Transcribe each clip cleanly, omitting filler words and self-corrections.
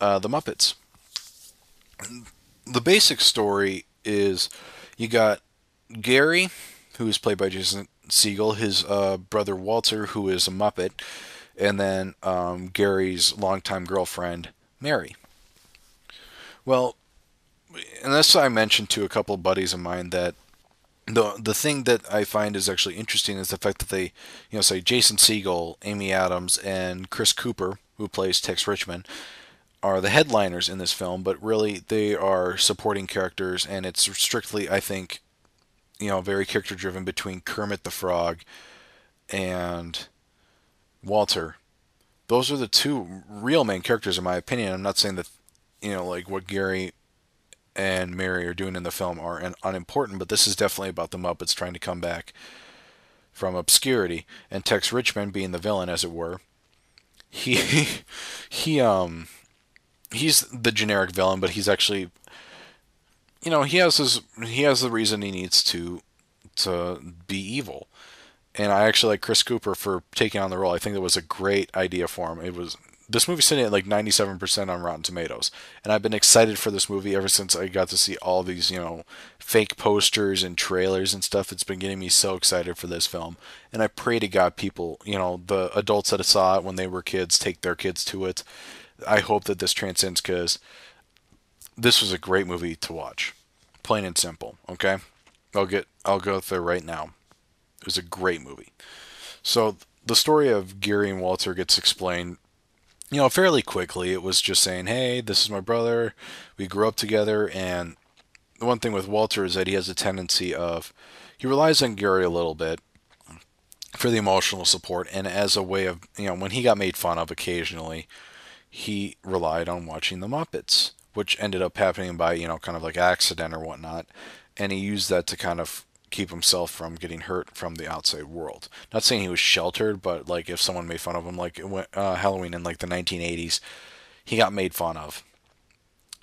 the Muppets. The basic story is you got Gary, who is played by Jason Segel, his brother Walter, who is a Muppet, and then Gary's longtime girlfriend, Mary. Well, and that's what I mentioned to a couple of buddies of mine that the thing that I find is actually interesting is the fact that they, say Jason Segel, Amy Adams, and Chris Cooper, who plays Tex Richmond, are the headliners in this film, but really they are supporting characters, and it's strictly, I think, very character driven between Kermit the Frog and Walter. Those are the two real main characters, in my opinion. I'm not saying that, like what Gary and Mary are doing in the film are unimportant, but this is definitely about the Muppets trying to come back from obscurity, and Tex Richmond being the villain, as it were. He he he's the generic villain, but he's actually, he has the reason he needs to be evil. And I actually like Chris Cooper for taking on the role. I think it was a great idea for him. It was This movie's sitting at like 97% on Rotten Tomatoes, and I've been excited for this movie ever since I got to see all these, fake posters and trailers and stuff. It's been getting me so excited for this film, and I pray to God people, the adults that saw it when they were kids, take their kids to it. I hope that this transcends because this was a great movie to watch, plain and simple. Okay, I'll go there right now. It was a great movie. So the story of Gary and Walter gets explained, fairly quickly. It was just saying, "Hey, this is my brother. We grew up together." And the one thing with Walter is that he has a tendency of he relies on Gary a little bit for the emotional support, and as a way of, when he got made fun of occasionally, he relied on watching the Muppets, which ended up happening by, kind of like accident or whatnot. And he used that to kind of keep himself from getting hurt from the outside world. Not saying he was sheltered, but like if someone made fun of him, like Halloween in like the 1980s, he got made fun of.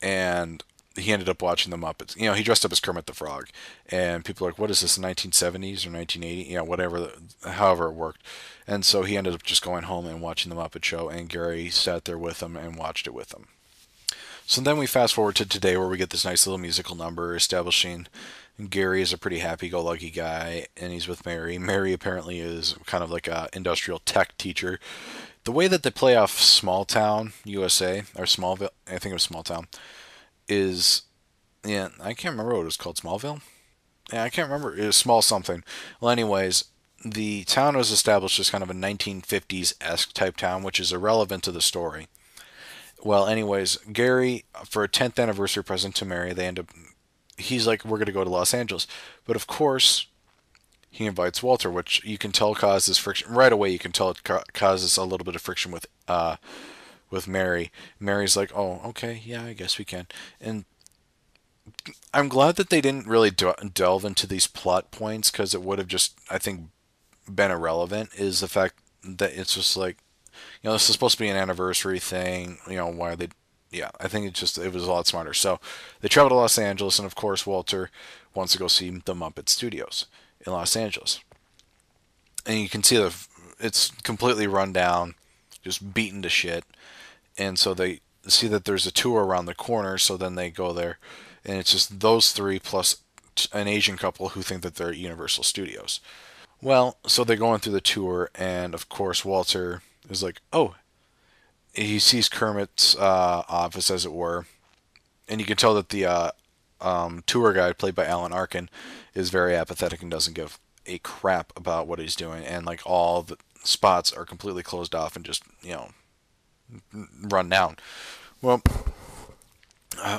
And he ended up watching the Muppets. He dressed up as Kermit the Frog, and people are like, "What is this, 1970s or 1980?" Whatever, however it worked. And so he ended up just going home and watching the Muppet Show, and Gary sat there with him and watched it with him. So then we fast forward to today, where we get this nice little musical number establishing Gary is a pretty happy-go-lucky guy, and he's with Mary. Mary apparently is kind of like a industrial tech teacher. The way that they play off Small Town, USA, or Smallville, I think it was Small Town, is, yeah, I can't remember what it was called, Smallville? Yeah, I can't remember. It was Small something. Well, anyways, the town was established as kind of a 1950s-esque type town, which is irrelevant to the story. Well, anyways, Gary, for a 10th anniversary present to Mary, they end up, he's like, we're going to go to Los Angeles. But of course, he invites Walter, which you can tell causes friction. Right away, you can tell it causes a little bit of friction with Mary. Mary's like, "Oh, okay, yeah, I guess we can." And I'm glad that they didn't really delve into these plot points, because it would have just, I think, been irrelevant. Is the fact that it's just like, this is supposed to be an anniversary thing. Why they? Yeah, I think it was a lot smarter. So they travel to Los Angeles, and of course Walter wants to go see the Muppet Studios in Los Angeles, and you can see it's completely run down, just beaten to shit. And so they see that there's a tour around the corner, so then they go there, and it's just those three plus an Asian couple who think that they're at Universal Studios. Well, so they're going through the tour, and of course Walter is like, "Oh," he sees Kermit's office, as it were, and you can tell that the tour guide, played by Alan Arkin, is very apathetic and doesn't give a crap about what he's doing, and like all the spots are completely closed off and just run down. Well,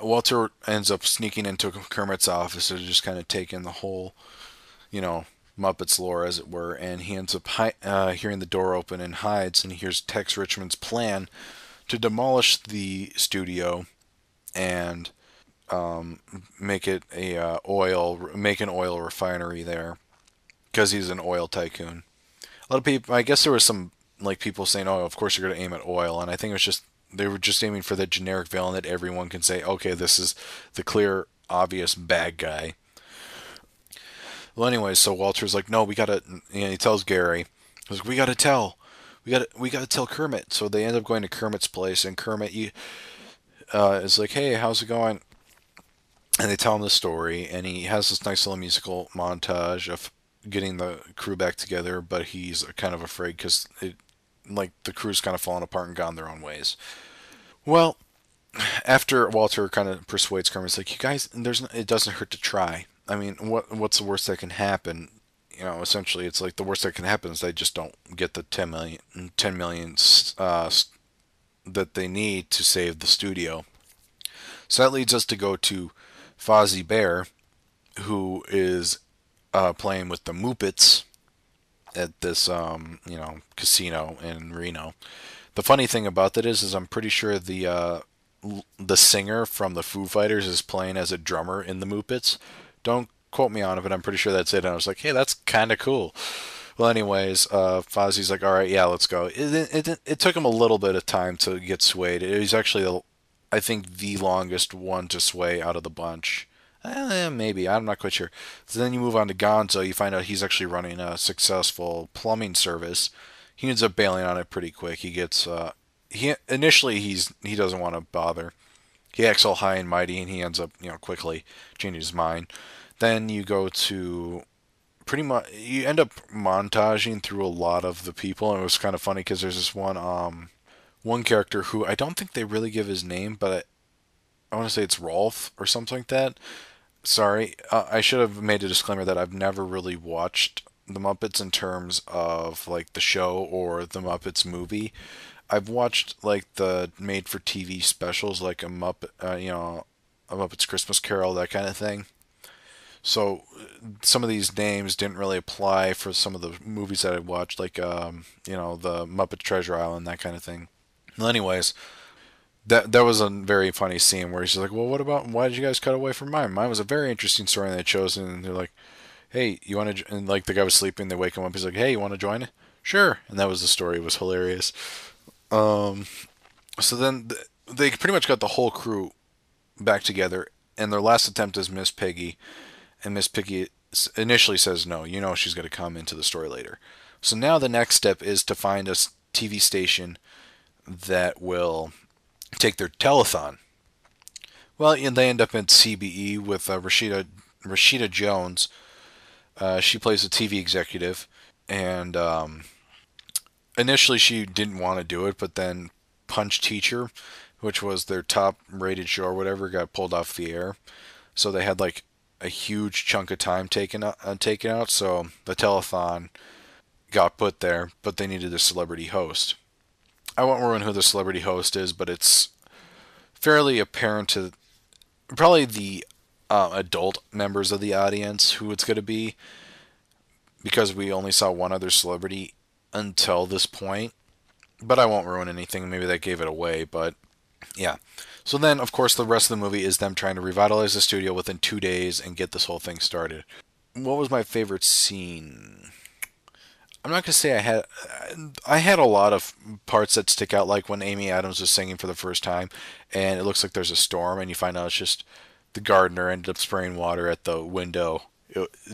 Walter ends up sneaking into Kermit's office to just kind of take in the whole, you know, Muppets lore, as it were, and he ends up hearing the door open and hides, and he hears Tex Richmond's plan to demolish the studio and make it make an oil refinery there, because he's an oil tycoon. A lot of people, I guess there was some like people saying, "Oh, of course you're going to aim at oil," and I think it was just they were just aiming for the generic villain that everyone can say, "Okay, this is the clear, obvious bad guy." Well, anyways, so Walter's like, "No, we gotta," he tells Gary, he's like, we gotta tell Kermit. So they end up going to Kermit's place, and Kermit, is like, "Hey, how's it going?" And they tell him the story, and he has this nice little musical montage of getting the crew back together, but he's kind of afraid because like the crew's kind of fallen apart and gone their own ways. Well, after Walter kind of persuades Carmen, he's like, "You guys, it doesn't hurt to try. I mean, what's the worst that can happen?" Essentially, it's like the worst that can happen is they just don't get the 10 million that they need to save the studio. So that leads us to go to Fozzie Bear, who is playing with the Muppets at this casino in Reno. The funny thing about that is I'm pretty sure the singer from the Foo Fighters is playing as a drummer in the Muppets. Don't quote me on it, but I'm pretty sure that's it. And I was like, hey, that's kind of cool. Well, anyways, Fozzie's like, all right, yeah, let's go. It took him a little bit of time to get swayed. It was actually, I think, the longest one to sway out of the bunch. Maybe. I'm not quite sure. So then you move on to Gonzo. You find out he's actually running a successful plumbing service. He ends up bailing on it pretty quick. He doesn't want to bother. He acts all high and mighty, and he ends up quickly changing his mind. Then you go to pretty much you end up montaging through a lot of the people, and it was kind of funny because there's this one character who I don't think they really give his name, but I want to say it's Rolf or something like that. Sorry, I should have made a disclaimer that I've never really watched the Muppets in terms of like the show or the Muppets movie. I've watched like the made-for-TV specials, like a Muppets Christmas Carol, that kind of thing. So some of these names didn't really apply for some of the movies that I watched, like the Muppet Treasure Island, that kind of thing. Well, anyways, that was a very funny scene where he's like, "Well, what about why did you guys cut away from mine? Mine was a very interesting story that they chose." And they're like, "Hey, you want to?" And like the guy was sleeping, they wake him up. He's like, "Hey, you want to join?" Sure. And that was the story. It was hilarious. Um, so then they pretty much got the whole crew back together, and their last attempt is Miss Piggy, and Miss Piggy initially says no. She's going to come into the story later. So now the next step is to find a TV station that will take their telethon. Well, and they end up in CBE with Rashida Jones. She plays a TV executive, and initially she didn't want to do it, but then Punch Teacher, which was their top rated show or whatever, got pulled off the air. So they had like a huge chunk of time taken out. So the telethon got put there, but they needed a celebrity host. I won't ruin who the celebrity host is, but it's fairly apparent to probably the adult members of the audience who it's going to be, because we only saw one other celebrity until this point. But I won't ruin anything. Maybe that gave it away, but yeah. So then, of course, the rest of the movie is them trying to revitalize the studio within 2 days and get this whole thing started. What was my favorite scene? I'm not gonna say I had a lot of parts that stick out, like when Amy Adams was singing for the first time, and it looks like there's a storm, and you find out it's just the gardener ended up spraying water at the window.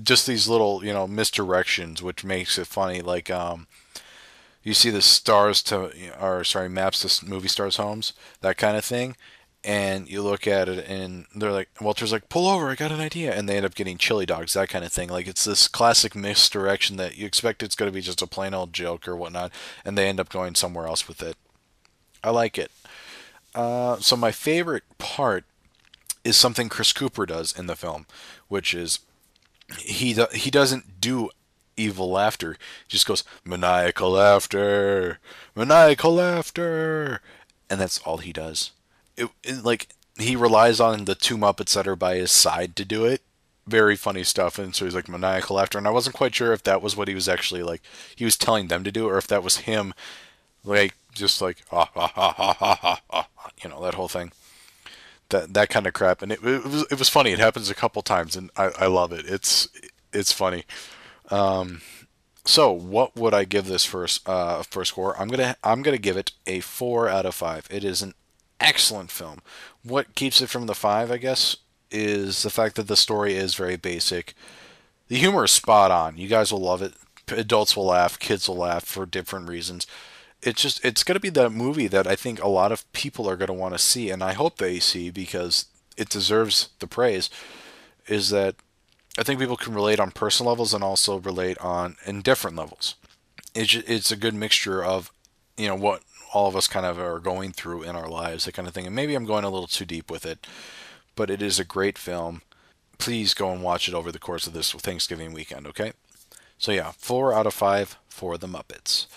Just these little, misdirections, which makes it funny. Like, you see the stars or sorry, maps to movie stars' homes, that kind of thing, and you look at it, and they're like, Walter's like, pull over, I got an idea, and they end up getting chili dogs, that kind of thing. Like it's this classic misdirection that you expect it's going to be just a plain old joke or whatnot, and they end up going somewhere else with it. I like it. So my favorite part is something Chris Cooper does in the film, which is he doesn't do evil laughter. He just goes maniacal laughter, and that's all he does. Like he relies on the two Muppets that are by his side to do it. Very funny stuff, and so he's like maniacal laughter, and I wasn't quite sure if that was what he was actually like. He was telling them to do, or if that was him, like just like ha ha ha ha ha ha, that whole thing. That kind of crap, and it was funny. It happens a couple times, and I love it. It's funny. So what would I give this first score? I'm gonna give it a 4 out of 5. It is an excellent film. What keeps it from the five, I guess, is the fact that the story is very basic. The humor is spot on. You guys will love it. Adults will laugh. Kids will laugh for different reasons. it's going to be the movie that I think a lot of people are going to want to see, and I hope they see because it deserves the praise. Is that I think people can relate on personal levels and also relate on in different levels. It's a good mixture of, what all of us kind of are going through in our lives, that kind of thing. And maybe I'm going a little too deep with it, but it is a great film. Please go and watch it over the course of this Thanksgiving weekend, okay? So yeah, 4 out of 5 for the Muppets.